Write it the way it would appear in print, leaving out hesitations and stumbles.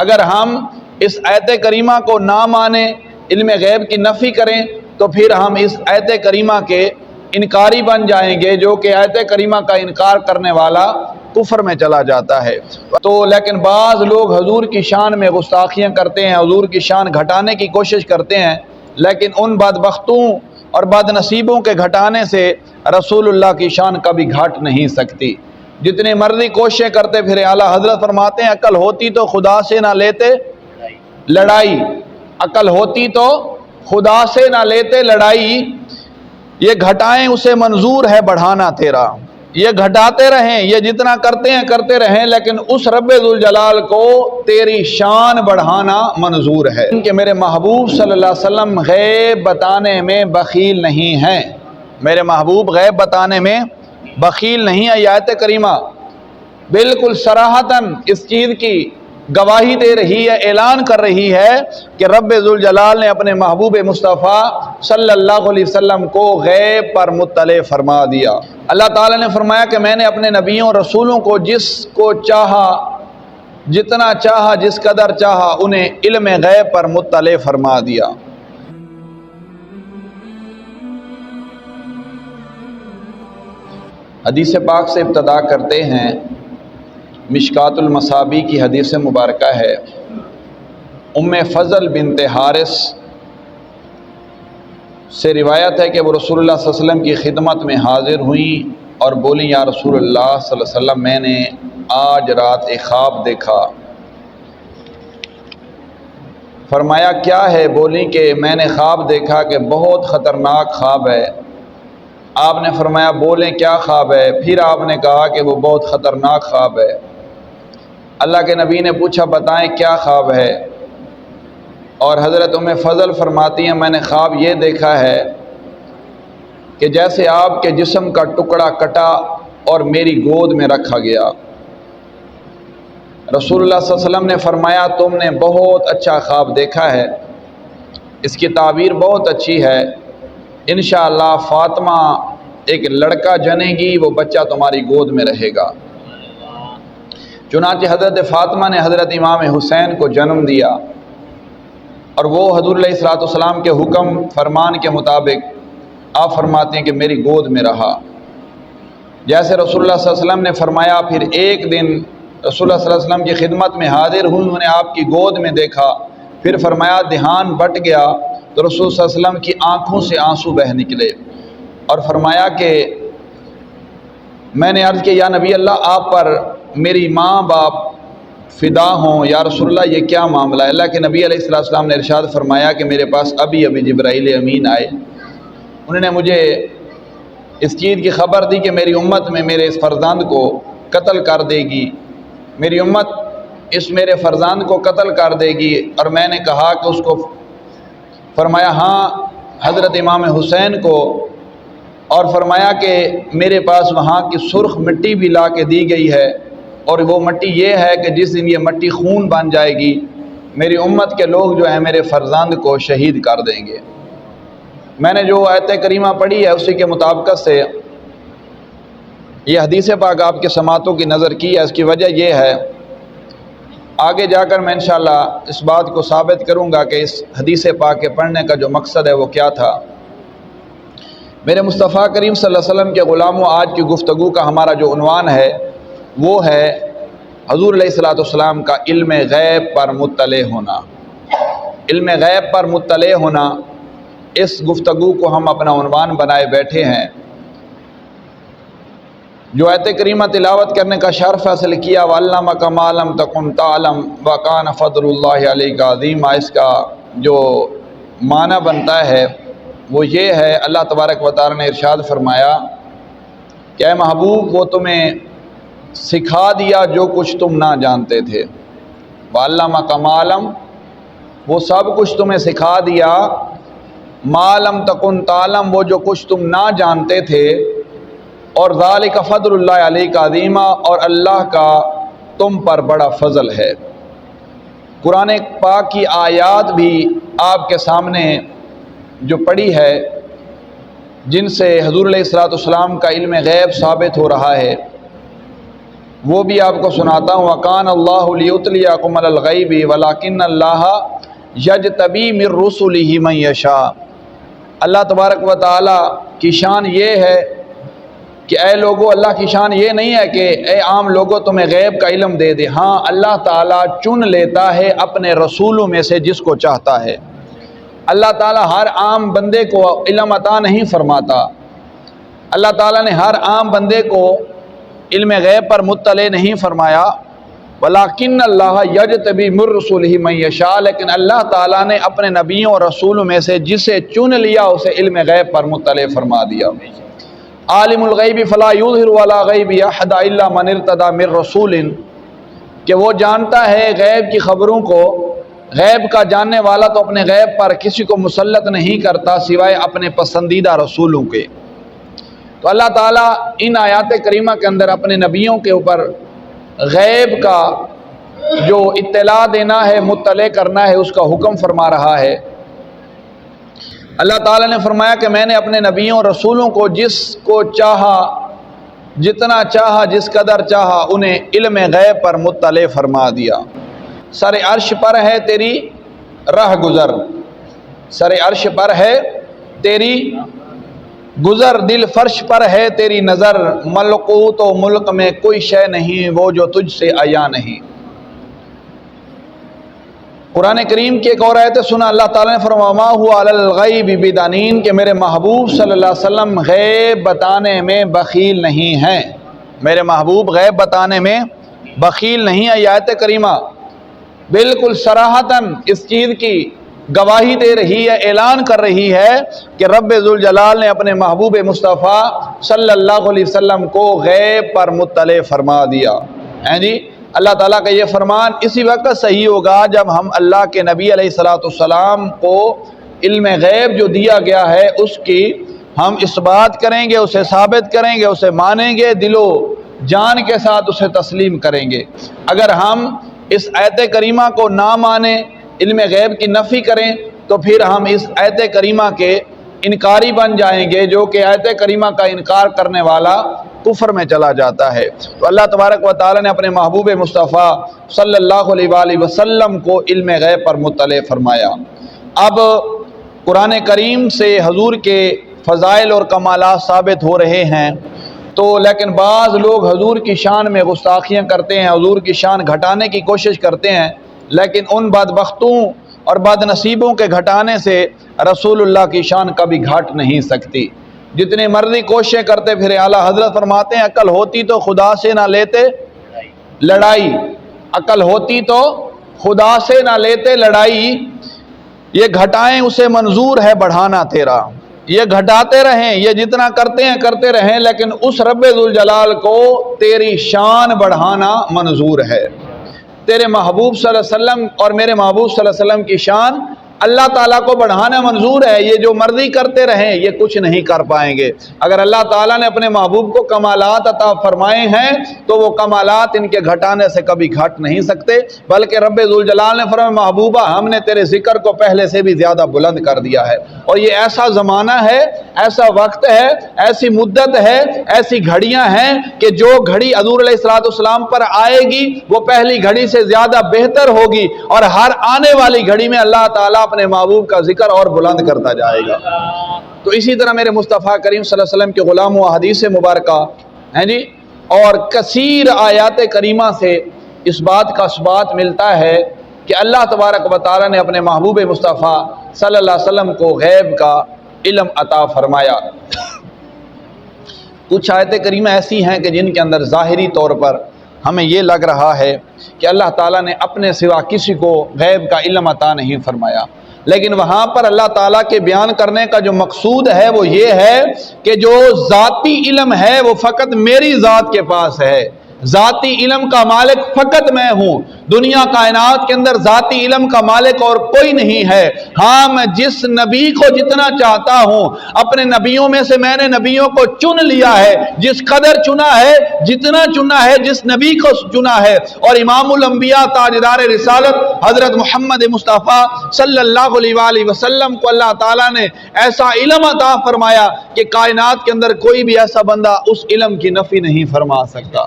اگر ہم اس آیت کریمہ کو نہ مانیں، علم غیب کی نفی کریں، تو پھر ہم اس آیت کریمہ کے انکاری بن جائیں گے، جو کہ آیت کریمہ کا انکار کرنے والا کفر میں چلا جاتا ہے۔ تو لیکن بعض لوگ حضور کی شان میں گستاخیاں کرتے ہیں، حضور کی شان گھٹانے کی کوشش کرتے ہیں، لیکن ان بدبختوں اور بد نصیبوں کے گھٹانے سے رسول اللہ کی شان کبھی گھٹ نہیں سکتی۔ جتنی مرضی کوششیں کرتے پھرے، اعلیٰ حضرت فرماتے ہیں عقل ہوتی تو خدا سے نہ لیتے لڑائی، عقل ہوتی تو خدا سے نہ لیتے لڑائی، یہ گھٹائیں اسے منظور ہے بڑھانا تیرا، یہ گھٹاتے رہیں، یہ جتنا کرتے ہیں کرتے رہیں، لیکن اس رب ذوالجلال کو تیری شان بڑھانا منظور ہے کہ میرے محبوب صلی اللہ علیہ وسلم غیب بتانے میں بخیل نہیں ہیں، میرے محبوب غیب بتانے میں بخیل نہیں ہے۔ یہ آیت کریمہ بالکل صراحتاً اس چیز کی گواہی دے رہی ہے، اعلان کر رہی ہے کہ رب ذوالجلال نے اپنے محبوب مصطفیٰ صلی اللہ علیہ وسلم کو غیب پر مطلع فرما دیا۔ اللہ تعالیٰ نے فرمایا کہ میں نے اپنے نبیوں رسولوں کو جس کو چاہا، جتنا چاہا، جس قدر چاہا، انہیں علم غیب پر مطلع فرما دیا۔ حدیث پاک سے ابتدا کرتے ہیں۔ مشکات المصابیح کی حدیث مبارکہ ہے، ام فضل بنت حارث سے روایت ہے کہ وہ رسول اللہ صلی اللہ علیہ وسلم کی خدمت میں حاضر ہوئیں اور بولیں یا رسول اللہ صلی اللہ علیہ وسلم، میں نے آج رات ایک خواب دیکھا۔ فرمایا کیا ہے؟ بولیں کہ میں نے خواب دیکھا کہ بہت خطرناک خواب ہے۔ آپ نے فرمایا بولیں کیا خواب ہے؟ پھر آپ نے کہا کہ وہ بہت خطرناک خواب ہے۔ اللہ کے نبی نے پوچھا بتائیں کیا خواب ہے؟ اور حضرت ام فضل فرماتی ہیں میں نے خواب یہ دیکھا ہے کہ جیسے آپ کے جسم کا ٹکڑا کٹا اور میری گود میں رکھا گیا۔ رسول اللہ صلی اللہ علیہ وسلم نے فرمایا تم نے بہت اچھا خواب دیکھا ہے، اس کی تعبیر بہت اچھی ہے، انشاءاللہ فاطمہ ایک لڑکا جنے گی، وہ بچہ تمہاری گود میں رہے گا۔ چنانچہ حضرت فاطمہ نے حضرت امام حسین کو جنم دیا، اور وہ حضور علیہ الصلوۃ والسلام کے حکم فرمان کے مطابق آپ فرماتے ہیں کہ میری گود میں رہا۔ جیسے رسول اللہ صلی اللہ علیہ وسلم نے فرمایا، پھر ایک دن رسول اللہ صلی اللہ علیہ وسلم کی خدمت میں حاضر ہوں، انہوں نے آپ کی گود میں دیکھا، پھر فرمایا دھیان بٹ گیا تو رسول صلی اللہ علیہ وسلم کی آنکھوں سے آنسو بہہ نکلے، اور فرمایا کہ میں نے عرض کیا یا نبی اللہ آپ پر میری ماں باپ فدا ہوں، یا رسول اللہ یہ کیا معاملہ ہے؟ اللہ کے نبی علیہ السلام نے ارشاد فرمایا کہ میرے پاس ابھی جبرائیل امین آئے، انہوں نے مجھے اس چیز کی خبر دی کہ میری امت میں میرے اس فرزند کو قتل کر دے گی، میری امت اس میرے فرزند کو قتل کر دے گی، اور میں نے کہا کہ اس کو، فرمایا ہاں حضرت امام حسین کو، اور فرمایا کہ میرے پاس وہاں کی سرخ مٹی بھی لا کے دی گئی ہے، اور وہ مٹی یہ ہے کہ جس دن یہ مٹی خون بن جائے گی میری امت کے لوگ جو ہیں میرے فرزند کو شہید کر دیں گے۔ میں نے جو آیت کریمہ پڑھی ہے اسی کے مطابقت سے یہ حدیث پاک آپ کے سماعتوں کی نظر کی ہے۔ اس کی وجہ یہ ہے، آگے جا کر میں انشاءاللہ اس بات کو ثابت کروں گا کہ اس حدیث پاک کے پڑھنے کا جو مقصد ہے وہ کیا تھا۔ میرے مصطفیٰ کریم صلی اللہ علیہ وسلم کے غلاموں، آج کی گفتگو کا ہمارا جو عنوان ہے وہ ہے حضور علیہ الصلوۃ والسلام کا علم غیب پر مطلع ہونا۔ علم غیب پر مطلع ہونا، اس گفتگو کو ہم اپنا عنوان بنائے بیٹھے ہیں۔ جو آیت کریمہ تلاوت کرنے کا شرف حاصل کیا، وَعَلَّمَكَ مَا لَمْ تَكُنْ تَعْلَمْ وَكَانَ فَضْلُ اللَّهِ عَلَيْكَ عَظِيمًا، اس کا جو معنی بنتا ہے وہ یہ ہے، اللہ تبارک و تعالی نے ارشاد فرمایا کہ اے محبوب وہ تمہیں سکھا دیا جو کچھ تم نہ جانتے تھے۔ وَعَلَّمَكَ مَا لَمْ، وہ سب کچھ تمہیں سکھا دیا، مَا لَمْ تَكُنْ تَعْلَمْ، وہ جو کچھ تم نہ جانتے تھے، اور ذَلِكَ فَضْلُ اللَّهِ عَلَيْكَ عَظِيمًا، اور اللہ کا تم پر بڑا فضل ہے۔ قرآن پاک کی آیات بھی آپ کے سامنے جو پڑھی ہے، جن سے حضور علیہ الصلوۃ والسلام کا علم غیب ثابت ہو رہا ہے، وہ بھی آپ کو سناتا ہوں۔ وَقَانَ اللَّهُ لِيُطْلِعَكُمْ عَلَى الْغَيْبِ وَلَكِنَّ اللَّهَ يَجْتَبِي مِن رُّسُلِهِ مَن يَشَاءُ۔ اللہ تبارک و تعالیٰ کی شان یہ ہے کہ اے لوگو، اللہ کی شان یہ نہیں ہے کہ اے عام لوگو تمہیں غیب کا علم دے دے۔ ہاں، اللہ تعالیٰ چن لیتا ہے اپنے رسولوں میں سے جس کو چاہتا ہے۔ اللہ تعالیٰ ہر عام بندے کو علم عطا نہیں فرماتا۔ اللہ تعالیٰ نے ہر عام بندے کو علم غیب پر مطلع نہیں فرمایا۔ وَلَٰكِنَّ اللَّهَ يَجْتَبِي مِن رُّسُلِهِ مَن يَشَاءُ، لیکن اللہ تعالیٰ نے اپنے نبیوں اور رسولوں میں سے جسے چن لیا اسے علم غیب پر مطلع فرما دیا۔ عالم الغیب فلا یظہر علی غیبہ احد الا من ارتضی من رسول، کہ وہ جانتا ہے غیب کی خبروں کو۔ غیب کا جاننے والا تو اپنے غیب پر کسی کو مسلط نہیں کرتا سوائے اپنے پسندیدہ رسولوں کے۔ تو اللہ تعالیٰ ان آیات کریمہ کے اندر اپنے نبیوں کے اوپر غیب کا جو اطلاع دینا ہے، مطلع کرنا ہے، اس کا حکم فرما رہا ہے۔ اللہ تعالیٰ نے فرمایا کہ میں نے اپنے نبیوں اور رسولوں کو جس کو چاہا، جتنا چاہا، جس قدر چاہا، انہیں علم غیب پر مطلع فرما دیا۔ سر عرش پر ہے تیری رہ گزر، سر عرش پر ہے تیری گزر، دل فرش پر ہے تیری نظر، ملکوت و ملک میں کوئی شے نہیں وہ جو تجھ سے عیا نہیں۔ قرآن کریم کی ایک اور آیت سنا، اللہ تعالیٰ نے فرمایا ما هو علی الغیب بدنین، کہ میرے محبوب صلی اللہ علیہ وسلم غیب بتانے میں بخیل نہیں ہیں۔ میرے محبوب غیب بتانے میں بخیل نہیں ہے۔ یہ آیت کریمہ بالکل صراحتاً اس چیز کی گواہی دے رہی ہے، اعلان کر رہی ہے کہ رب ذوالجلال نے اپنے محبوب مصطفیٰ صلی اللہ علیہ وسلم کو غیب پر مطلع فرما دیا۔ جی اللہ تعالیٰ کا یہ فرمان اسی وقت صحیح ہوگا جب ہم اللہ کے نبی علیہ السلام کو علم غیب جو دیا گیا ہے اس کی ہم اس بات کریں گے، اسے ثابت کریں گے، اسے مانیں گے، دل و جان کے ساتھ اسے تسلیم کریں گے۔ اگر ہم اس آیت کریمہ کو نہ مانیں، علم غیب کی نفی کریں، تو پھر ہم اس آیت کریمہ کے انکاری بن جائیں گے، جو کہ آیت کریمہ کا انکار کرنے والا کفر میں چلا جاتا ہے۔ تو اللہ تبارک و تعالیٰ نے اپنے محبوب مصطفیٰ صلی اللہ علیہ وآلہ وسلم کو علم غیب پر مطلع فرمایا۔ اب قرآن کریم سے حضور کے فضائل اور کمالات ثابت ہو رہے ہیں، تو لیکن بعض لوگ حضور کی شان میں گستاخیاں کرتے ہیں، حضور کی شان گھٹانے کی کوشش کرتے ہیں، لیکن ان بدبختوں اور بد نصیبوں کے گھٹانے سے رسول اللہ کی شان کبھی گھٹ نہیں سکتی۔ جتنی مرضی کوششیں کرتے پھرے، اعلیٰ حضرت فرماتے ہیں عقل ہوتی تو خدا سے نہ لیتے لڑائی، عقل ہوتی تو خدا سے نہ لیتے لڑائی، یہ گھٹائیں اسے منظور ہے بڑھانا تیرا، یہ گھٹاتے رہیں، یہ جتنا کرتے ہیں کرتے رہیں، لیکن اس رب ذوالجلال کو تیری شان بڑھانا منظور ہے۔ تیرے محبوب صلی اللہ علیہ وسلم اور میرے محبوب صلی اللہ علیہ وسلم کی شان اللہ تعالیٰ کو بڑھانا منظور ہے۔ یہ جو مرضی کرتے رہیں یہ کچھ نہیں کر پائیں گے۔ اگر اللہ تعالیٰ نے اپنے محبوب کو کمالات عطا فرمائے ہیں تو وہ کمالات ان کے گھٹانے سے کبھی گھٹ نہیں سکتے، بلکہ رب ذوالجلال نے فرمایا محبوبہ ہم نے تیرے ذکر کو پہلے سے بھی زیادہ بلند کر دیا ہے، اور یہ ایسا زمانہ ہے، ایسا وقت ہے، ایسی مدت ہے، ایسی گھڑیاں ہیں کہ جو گھڑی حضور علیہ السلام پر آئے گی وہ پہلی گھڑی سے زیادہ بہتر ہوگی، اور ہر آنے والی گھڑی میں اللہ تعالیٰ اپنے محبوب کا ذکر اور بلند کرتا جائے گا۔ تو اسی طرح میرے مصطفیٰ کریم صلی اللہ علیہ وسلم کے غلام و حدیث مبارکہ ہیں جی، اور کثیر آیات کریمہ سے اس بات کا ثبات ملتا ہے کہ اللہ تبارک و تعالیٰ نے اپنے محبوب مصطفیٰ صلی اللہ علیہ وسلم کو غیب کا علم عطا فرمایا۔ کچھ آیت کریمہ ایسی ہیں کہ جن کے اندر ظاہری طور پر ہمیں یہ لگ رہا ہے کہ اللہ تعالیٰ نے اپنے سوا کسی کو غیب کا علم عطا نہیں فرمایا، لیکن وہاں پر اللہ تعالیٰ کے بیان کرنے کا جو مقصود ہے وہ یہ ہے کہ جو ذاتی علم ہے وہ فقط میری ذات کے پاس ہے، ذاتی علم کا مالک فقط میں ہوں، دنیا کائنات کے اندر ذاتی علم کا مالک اور کوئی نہیں ہے۔ ہاں میں جس نبی کو جتنا چاہتا ہوں، اپنے نبیوں میں سے میں نے نبیوں کو چن لیا ہے، جس قدر چنا ہے، جتنا چنا ہے، جس نبی کو چنا ہے، اور امام الانبیاء تاجدار رسالت حضرت محمد مصطفیٰ صلی اللہ علیہ وآلہ وسلم کو اللہ تعالیٰ نے ایسا علم عطا فرمایا کہ کائنات کے اندر کوئی بھی ایسا بندہ اس علم کی نفی نہیں فرما سکتا۔